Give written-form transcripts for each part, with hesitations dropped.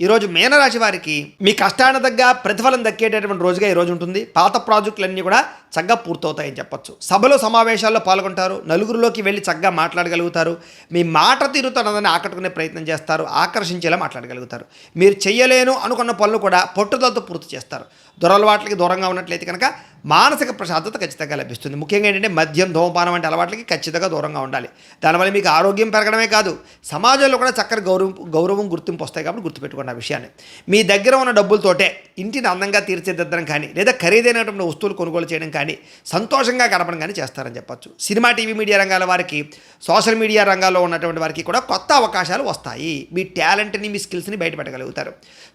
ఈరోజు మీనరాశి వారికి మీ కష్టానికి తగ్గ ప్రతిఫలం దక్కేటటువంటి రోజుగా ఈరోజు ఉంటుంది. పాత ప్రాజెక్టులన్నీ కూడా చక్కగా పూర్తవుతాయని చెప్పొచ్చు. సభలో సమావేశాల్లో పాల్గొంటారు, నలుగురిలోకి వెళ్ళి చక్కగా మాట్లాడగలుగుతారు. మీ మాట తీరుతనదని ఆకట్టుకునే ప్రయత్నం చేస్తారు, ఆకర్షించేలా మాట్లాడగలుగుతారు. మీరు చెయ్యలేను అనుకున్న పనులు కూడా పట్టుదలతో పూర్తి చేస్తారు. దురలవాట్లకి దూరంగా ఉన్నట్లయితే కనుక మానసిక ప్రశాంతత ఖచ్చితంగా లభిస్తుంది. ముఖ్యంగా ఏంటంటే మద్యం, ధూమపానం వంటి అలవాట్లకి ఖచ్చితంగా దూరంగా ఉండాలి. దానివల్ల మీకు ఆరోగ్యం పెరగడమే కాదు, సమాజంలో కూడా చక్కని గౌరవం గుర్తింపు వస్తాయి. కాబట్టి గుర్తుపెట్టుకోండి ఆ విషయాన్ని. మీ దగ్గర ఉన్న డబ్బులతోటే ఇంటిని అందంగా తీర్చిదిద్దడం కానీ, లేదా ఖరీదైనటువంటి వస్తువులు కొనుగోలు చేయడం కానీ, సంతోషంగా గడపడం కానీ చేస్తారని చెప్పొచ్చు. సినిమా, టీవీ, మీడియా రంగాల వారికి, సోషల్ మీడియా రంగాల్లో ఉన్నటువంటి వారికి కూడా కొత్త అవకాశాలు వస్తాయి. మీ టాలెంట్ని, మీ స్కిల్స్ని బయటపెట్టగలుగుతారు.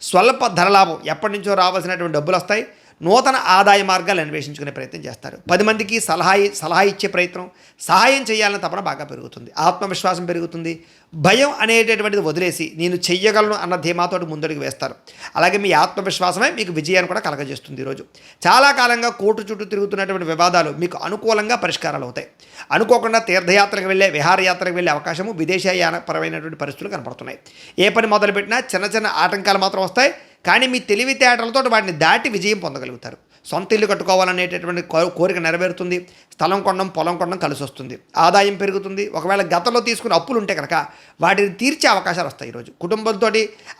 స్వల్ప ధరలాభం, ఎప్పటి నుంచో రావాల్సినటువంటి డబ్బులు వస్తాయి. నూతన ఆదాయ మార్గాలు అన్వేషించుకునే ప్రయత్నం చేస్తారు. 10 మందికి సలహా ఇచ్చే ప్రయత్నం, సహాయం చేయాలన్న తపన బాగా పెరుగుతుంది. ఆత్మవిశ్వాసం పెరుగుతుంది. భయం అనేటటువంటిది వదిలేసి నేను చెయ్యగలను అన్న ధీమాతోటి ముందడుగు వేస్తారు. అలాగే మీ ఆత్మవిశ్వాసమే మీకు విజయాన్ని కూడా కలగజేస్తుంది. ఈరోజు చాలా కాలంగా కోర్టు చుట్టూ తిరుగుతున్నటువంటి వివాదాలు మీకు అనుకూలంగా పరిష్కారాలు అవుతాయి. అనుకోకుండా తీర్థయాత్రకు వెళ్ళే, విహారయాత్రకు వెళ్ళే అవకాశము, విదేశీయానపరమైనటువంటి పరిస్థితులు కనపడుతున్నాయి. ఏ పని మొదలుపెట్టినా చిన్న చిన్న ఆటంకాలు మాత్రం వస్తాయి. కానీ మీ తెలివితేటలతో వాటిని దాటి విజయం పొందగలుగుతారు. సొంత ఇల్లు కట్టుకోవాలనేటటువంటి కోరిక నెరవేరుతుంది. స్థలం కొనడం, పొలం కొనడం కలిసి వస్తుంది. ఆదాయం పెరుగుతుంది. ఒకవేళ గతంలో తీసుకున్న అప్పులు ఉంటే కనుక వాటిని తీర్చే అవకాశాలు వస్తాయి. ఈరోజు కుటుంబంతో,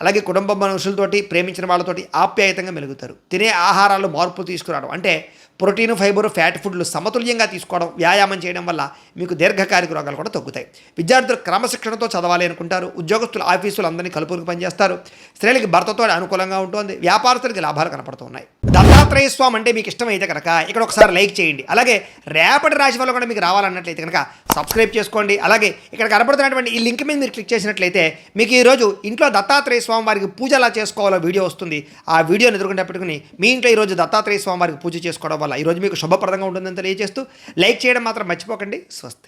అలాగే కుటుంబ మనుషులతోటి, ప్రేమించిన వాళ్ళతోటి ఆప్యాయతంగా మెలుగుతారు. తినే ఆహారాలు మార్పులు తీసుకురావడం అంటే ప్రోటీన్, ఫైబర్, ఫ్యాట్ ఫుడ్లు సమతుల్యంగా తీసుకోవడం, వ్యాయామం చేయడం వల్ల మీకు దీర్ఘకాలిక రోగాలు కూడా తగ్గుతాయి. విద్యార్థులు క్రమశిక్షణతో చదవాలి అనుకుంటారు. ఉద్యోగస్తులు ఆఫీసులు అందరినీ కలుపుకు పనిచేస్తారు. స్త్రీలకి భర్తతో అనుకూలంగా ఉంటుంది. వ్యాపారస్తులకి లాభాలు కనపడుతున్నాయి. దత్తాత్రేయ స్వామి అంటే మీకు ఇష్టమైతే కనుక ఇక్కడ ఒకసారి లైక్ చేయండి. అలాగే రేపటి రాశి వల్ల కూడా మీకు రావాలన్నట్లయితే కనుక సబ్స్క్రైబ్ చేసుకోండి. అలాగే ఇక్కడ కనపడుతున్నటువంటి ఈ లింక్ మీద మీరు క్లిక్ చేసినట్లయితే మీకు ఈరోజు ఇంట్లో దత్తాత్రేయ స్వామి వారికి పూజ ఎలా చేసుకోవాలో వీడియో వస్తుంది. ఆ వీడియోని ఎదుర్కొంటే పెట్టుకుని మీ ఇంట్లో ఈరోజు దత్తాత్రేయ స్వామి వారికి పూజ చేసుకోవడం వల్ల ఈరోజు మీకు శుభప్రదంగా ఉంటుందని తెలియజేస్తూ లైక్ చేయడం మాత్రం మర్చిపోకండి. స్వస్తి.